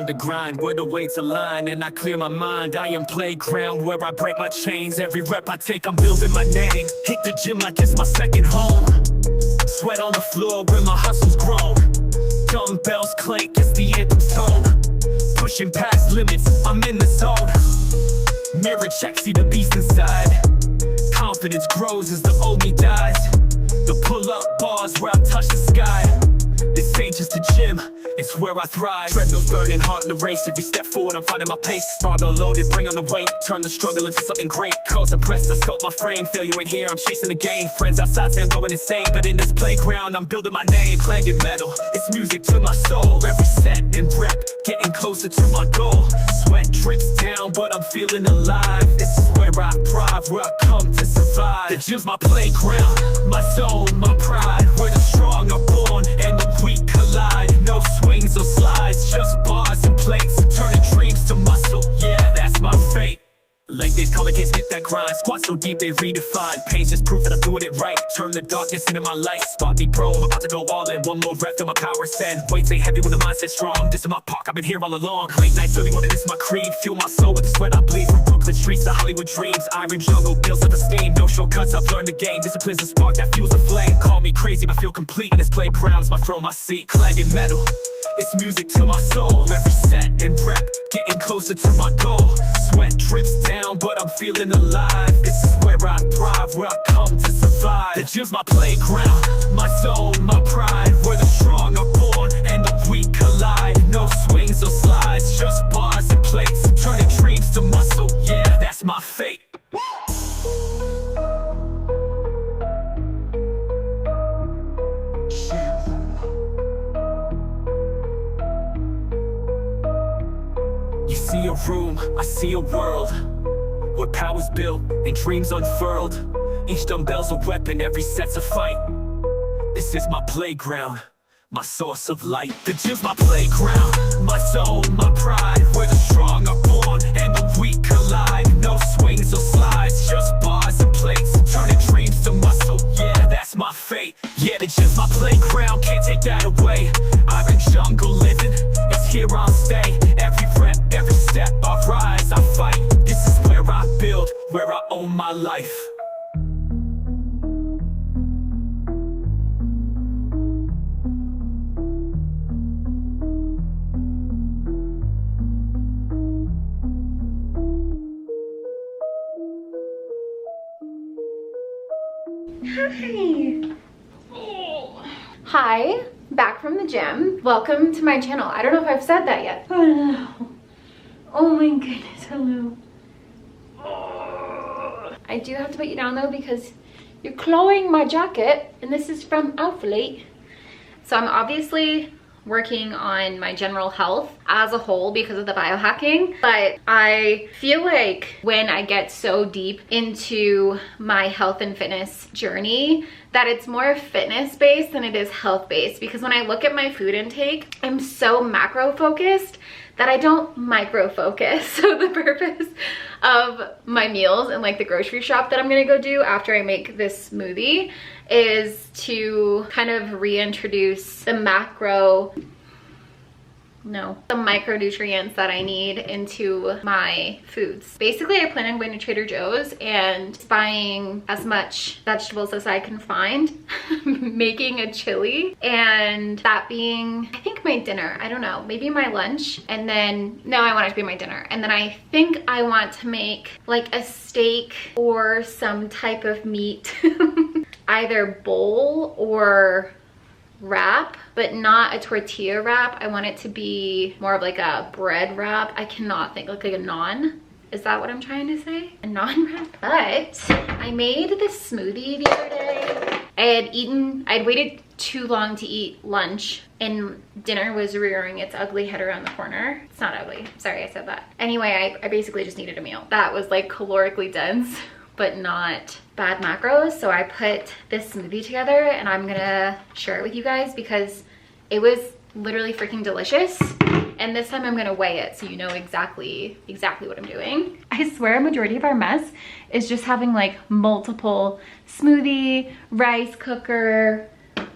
time to grind, where the weights align and I clear my mind. I am playground where I break my chains. Every rep I take, I'm building my name. Hit the gym like it's my second home. Sweat on the floor where my hustle's grown. Dumbbells clank, it's the anthem tone. Pushing past limits, I'm in the zone. Mirror check, see the beast inside. Confidence grows as the old me dies. The pull-up bars where I touch the sky. This ain't just a gym, it's where I thrive. Treadmills burning, heart in the race. Every step forward, I'm finding my pace. Barbell loaded, bring on the weight. Turn the struggle into something great. Curls and press to sculpt my frame. Failure ain't here, I'm chasing the game. Friends outside say I'm going insane, but in this playground, I'm building my name. Clanging metal, it's music to my soul. Every set and rep, getting closer to my goal. Sweat drips down, but I'm feeling alive. This is where I thrive, where I come to survive. The gym's my playground, my zone, my pride. Where the strong are born and the weak collide. No swings or slides, just bars and plates. Turning dreams to muscle, yeah, that's my fate. Leg days, color kids hit that grind. Squat so deep they redefine. Pain's just proof that I'm doing it right. Turn the darkness into my light. Spot me pro, I'm about to go all in. One more rep till my power send. Weights ain't heavy when the mindset's strong. This is my park, I've been here all along. Late nights early morning, this is my creed. Fuel my soul with the sweat I bleed. From Brooklyn streets to Hollywood dreams. Iron jungle, builds up the steam. No shortcuts, I've learned the game. Discipline's the spark that fuels the flame. Call me crazy, but I feel complete. In this playground's my throne, my seat. Clanging metal, it's music to my soul. Every set and rep, getting closer to my goal. Sweat drips down, but I'm feeling alive. This is where I thrive, where I come to survive. The gym's my playground, my zone, my pride. Where the strong are born and the weak collide. No swings or slides, just bars and plates. Turning dreams to muscle, yeah, that's my fate. You see a room, I see a world where power's built and dreams unfurled. Each dumbbell's a weapon, every set's a fight. This is my playground, my source of light. The gym's my playground, my zone, my pride. Where the strong are born and the weak collide. No swings or slides, just bars and plates. Turning dreams to muscle, yeah, that's my fate. Yeah, the gym's my playground, can't take that away. I'm in jungle living, it's here I'll stay. Every rep, every step, I rise, I fight. This is where I build, where I own my life. Hi. Oh. Hi, back from the gym. Welcome to my channel. I don't know if I've said that yet. Oh no. Oh my goodness, hello. Oh. I do have to put you down though because you're clawing my jacket and this is from Outfleet. So I'm obviously working on my general health as a whole because of the biohacking, but I feel like when I get so deep into my health and fitness journey that it's more fitness based than it is health based, because when I look at my food intake, I'm so macro focused that I don't micro focus. So the purpose of my meals and like the grocery shop that I'm gonna go do after I make this smoothie is to kind of reintroduce the micronutrients that I need into my foods. Basically, I plan on going to Trader Joe's and buying as much vegetables as I can find, making a chili, and that being, I think, my dinner. I don't know, maybe my lunch, and then, no, I want it to be my dinner. And then I think I want to make like a steak or some type of meat, either bowl or wrap, but not a tortilla wrap. I want it to be more of like a bread wrap. I cannot think, like a naan. Is that what I'm trying to say? A naan wrap? But I made this smoothie the other day. I'd waited too long to eat lunch and dinner was rearing its ugly head around the corner. It's not ugly, sorry I said that. Anyway, I basically just needed a meal that was like calorically dense but not bad macros. So I put this smoothie together and I'm gonna share it with you guys because it was literally freaking delicious. And this time I'm gonna weigh it so you know exactly what I'm doing. I swear a majority of our mess is just having like multiple smoothie, rice cooker,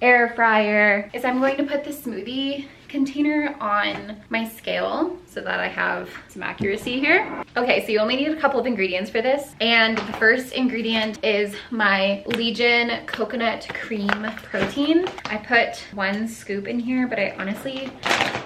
air fryer. Is I'm going to put the smoothie container on my scale so that I have some accuracy here. Okay, so you only need a couple of ingredients for this. And the first ingredient is my Legion coconut cream protein. I put 1 scoop in here, but I honestly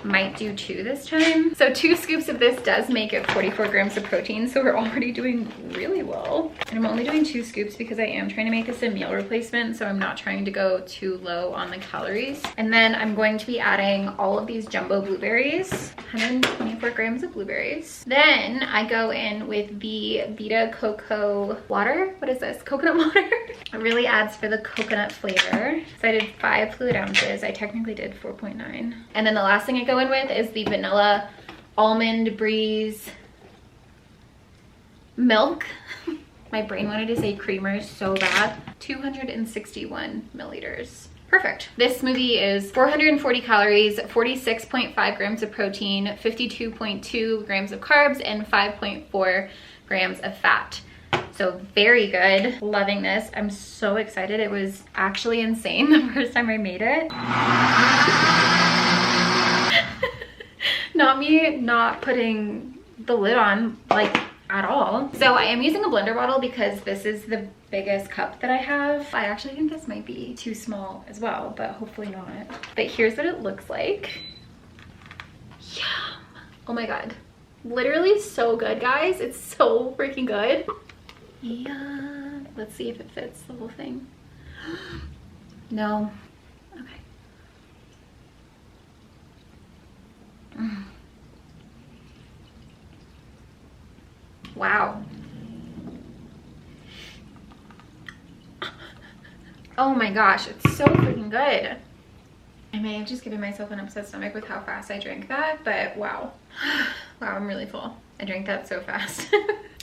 might do 2 this time. So 2 scoops of this does make it 44 grams of protein, so we're already doing really well. And I'm only doing 2 scoops because I am trying to make this a meal replacement, so I'm not trying to go too low on the calories. And then I'm going to be adding all of these jumbo blueberries, 124 grams of blueberries. Then I go in with the Vita Coco water. What is this? Coconut water. It really adds for the coconut flavor. So I did 5 fluid ounces. I technically did 4.9. And then the last thing I go in with is the vanilla almond breeze milk. My brain wanted to say creamer so bad. 261 milliliters. Perfect. This smoothie is 440 calories, 46.5 grams of protein, 52.2 grams of carbs, and 5.4 grams of fat. So very good. Loving this. I'm so excited. It was actually insane the first time I made it. Not me not putting the lid on like at all. So I am using a blender bottle because this is the biggest cup that I have. I actually think this might be too small as well, but hopefully not. But here's what it looks like. Yum. Oh my God. Literally so good, guys. It's so freaking good. Yeah. Let's see if it fits the whole thing. No. Okay. Wow. Oh my gosh, it's so freaking good. I may have just given myself an upset stomach with how fast I drank that, but wow. Wow, I'm really full. I drank that so fast.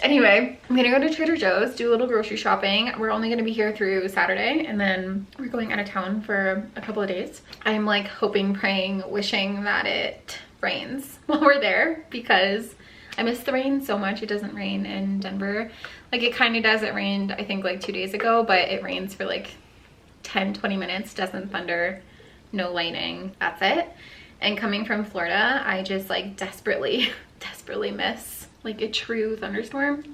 Anyway, I'm gonna go to Trader Joe's, do a little grocery shopping. We're only gonna be here through Saturday, and then we're going out of town for a couple of days. I'm like hoping, praying, wishing that it rains while we're there because I miss the rain so much. It doesn't rain in Denver. Like it kind of does. It rained, I think, like 2 days ago, but it rains for like 10-20 minutes, doesn't thunder, no lightning, that's it. And coming from Florida, I just like desperately miss like a true thunderstorm.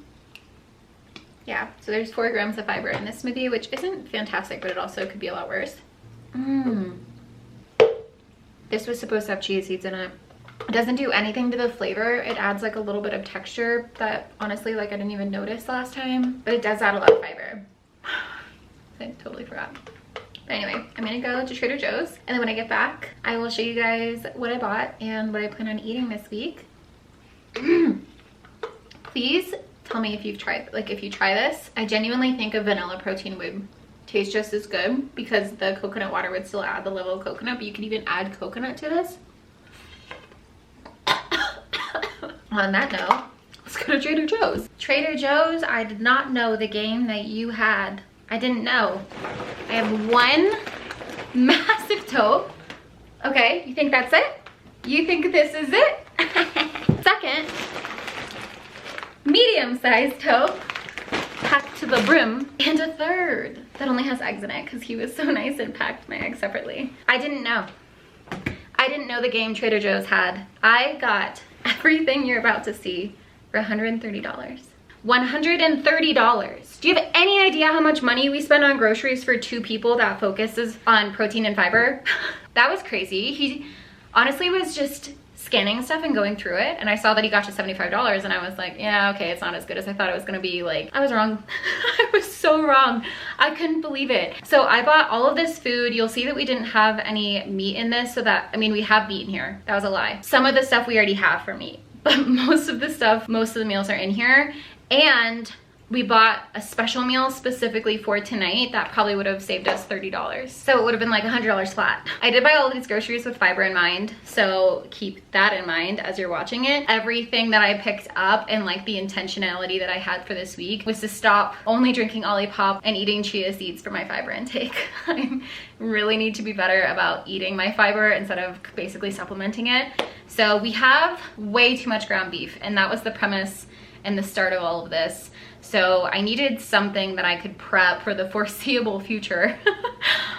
Yeah, so there's 4 grams of fiber in this smoothie, which isn't fantastic, but it also could be a lot worse. This was supposed to have chia seeds in it. It doesn't do anything to the flavor. It adds like a little bit of texture that honestly like I didn't even notice last time, but it does add a lot of fiber. I totally forgot. But anyway, I'm gonna go to Trader Joe's, and then when I get back, I will show you guys what I bought and what I plan on eating this week. Please tell me if you've tried, like if you try this. I genuinely think a vanilla protein would taste just as good because the coconut water would still add the level of coconut, but you could even add coconut to this. On that note, let's go to Trader Joe's. Trader Joe's, I did not know the game that you had. I didn't know. I have 1 massive taupe. Okay, you think that's it? You think this is it? Second, medium-sized taupe, packed to the brim. And a third that only has eggs in it because he was so nice and packed my eggs separately. I didn't know. I didn't know the game Trader Joe's had. I got everything you're about to see for $130. $130. Do you have any idea how much money we spend on groceries for 2 people that focuses on protein and fiber? That was crazy. He honestly was just scanning stuff and going through it, and I saw that he got to $75, and I was like, yeah, okay, it's not as good as I thought it was gonna be. Like, I was wrong. I was so wrong. I couldn't believe it. So I bought all of this food. You'll see that we didn't have any meat in this, so that, I mean, we have meat in here. That was a lie. Some of the stuff we already have for meat, but most of the meals are in here. And we bought a special meal specifically for tonight that probably would have saved us $30. So it would have been like $100 flat. I did buy all of these groceries with fiber in mind, so keep that in mind as you're watching it. Everything that I picked up and like the intentionality that I had for this week was to stop only drinking Olipop and eating chia seeds for my fiber intake. I really need to be better about eating my fiber instead of basically supplementing it. So we have way too much ground beef, and that was the premise and the start of all of this. So I needed something that I could prep for the foreseeable future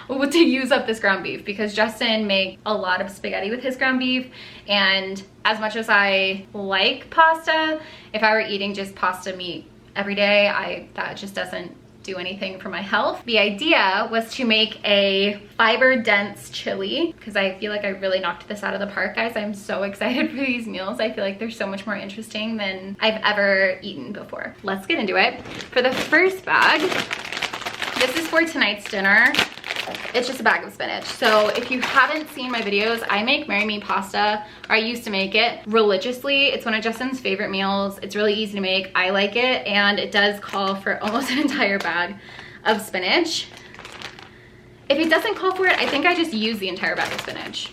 to use up this ground beef, because Justin makes a lot of spaghetti with his ground beef, and as much as I like pasta, if I were eating just pasta meat every day, that just doesn't do anything for my health. The idea was to make a fiber dense chili, because I feel like I really knocked this out of the park, guys. I'm so excited for these meals. I feel like they're so much more interesting than I've ever eaten before. Let's get into it. For the first bag, this is for tonight's dinner. It's just a bag of spinach. So if you haven't seen my videos, I make Marry Me pasta, or I used to make it religiously. It's one of Justin's favorite meals. It's really easy to make. I like it, and it does call for almost an entire bag of spinach. If it doesn't call for it, I think I just use the entire bag of spinach.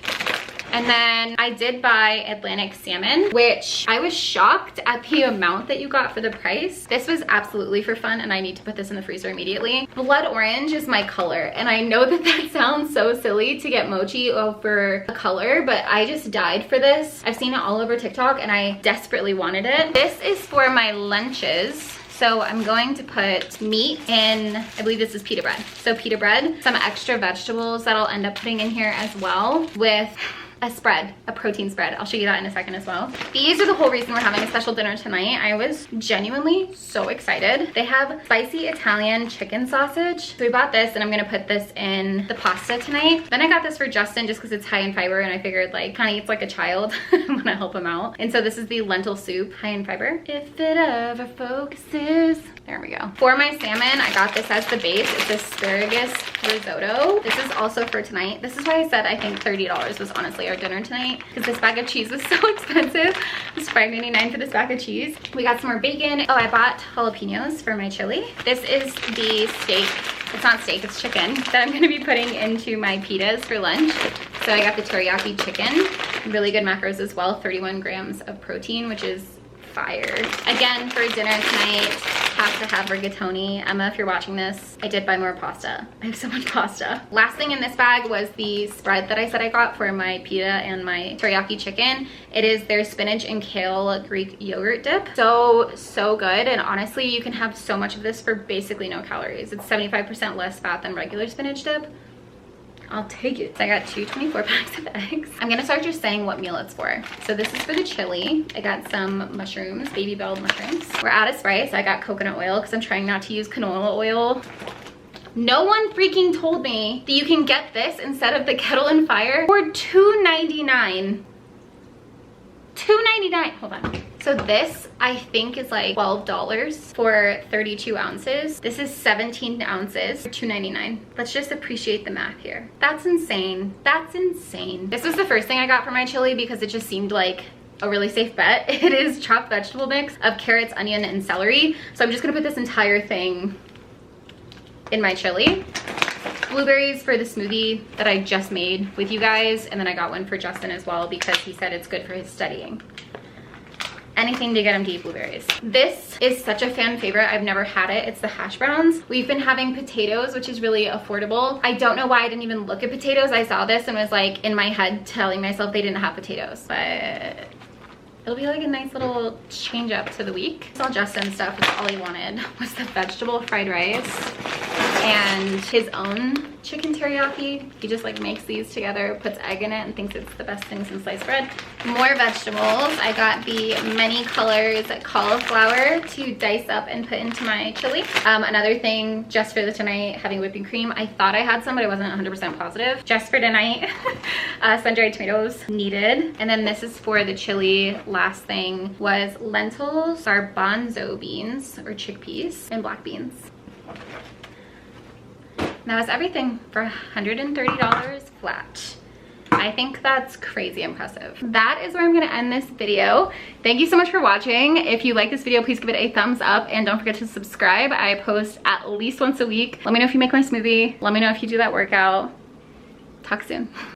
And then I did buy Atlantic salmon, which I was shocked at the amount that you got for the price. This was absolutely for fun, and I need to put this in the freezer immediately. Blood orange is my color, and I know that sounds so silly to get mochi over a color, but I just died for this. I've seen it all over TikTok, and I desperately wanted it. This is for my lunches. So I'm going to put meat in, I believe this is pita bread. So pita bread, some extra vegetables that I'll end up putting in here as well, with a spread, a protein spread. I'll show you that in a second as well. These are the whole reason we're having a special dinner tonight. I was genuinely so excited. They have spicy Italian chicken sausage. So we bought this, and I'm gonna put this in the pasta tonight. Then I got this for Justin just because it's high in fiber, and I figured like kind of eats like a child. I wanna help him out. And so this is the lentil soup, high in fiber. If it ever focuses. There we go. For my salmon, I got this as the base. It's asparagus risotto. This is also for tonight. This is why I said I think $30 was honestly our dinner tonight, because this bag of cheese was so expensive. It's $5.99 for this bag of cheese. We got some more bacon. Oh, I bought jalapenos for my chili. This is the steak. It's not steak, it's chicken that I'm gonna be putting into my pitas for lunch. So I got the teriyaki chicken. Really good macros as well. 31 grams of protein, which is fire. Again, for dinner tonight, have to have rigatoni. Emma, if you're watching this, I did buy more pasta. I have so much pasta. Last thing in this bag was the spread that I said I got for my pita and my teriyaki chicken. It is their spinach and kale Greek yogurt dip. So good, and honestly, you can have so much of this for basically no calories. It's 75% less fat than regular spinach dip. I'll take it. So I got 2 24 packs of eggs. I'm gonna start just saying what meal it's for. So this is for the chili. I got some mushrooms, baby belled mushrooms. We're out of Sprite, so I got coconut oil because I'm trying not to use canola oil. No one freaking told me that you can get this instead of the Kettle and Fire for $2.99. $2.99, hold on. So this, I think, is like $12 for 32 ounces. This is 17 ounces for $2.99. Let's just appreciate the math here. That's insane. That's insane. This was the first thing I got for my chili because it just seemed like a really safe bet. It is chopped vegetable mix of carrots, onion, and celery. So I'm just gonna put this entire thing in my chili. Blueberries for the smoothie that I just made with you guys, and then I got one for Justin as well because he said it's good for his studying. Anything to get him to eat blueberries. This is such a fan favorite. I've never had it. It's the hash browns. We've been having potatoes, which is really affordable. I don't know why I didn't even look at potatoes. I saw this and was like in my head telling myself they didn't have potatoes, but it'll be like a nice little change up to the week. It's all Justin's stuff. It's all he wanted was the vegetable fried rice and his own chicken teriyaki. He just like makes these together, puts egg in it, and thinks it's the best thing since sliced bread. More vegetables. I got the many colors cauliflower to dice up and put into my chili. Another thing just for the tonight, having whipping cream. I thought I had some, but I wasn't 100% positive. Just for tonight, sun-dried tomatoes needed. And then this is for the chili. Last thing was lentils, garbanzo beans or chickpeas, and black beans. That was everything for $130 flat. I think that's crazy impressive. That is where I'm gonna end this video. Thank you so much for watching. If you like this video, please give it a thumbs up and don't forget to subscribe. I post at least once a week. Let me know if you make my smoothie. Let me know if you do that workout. Talk soon.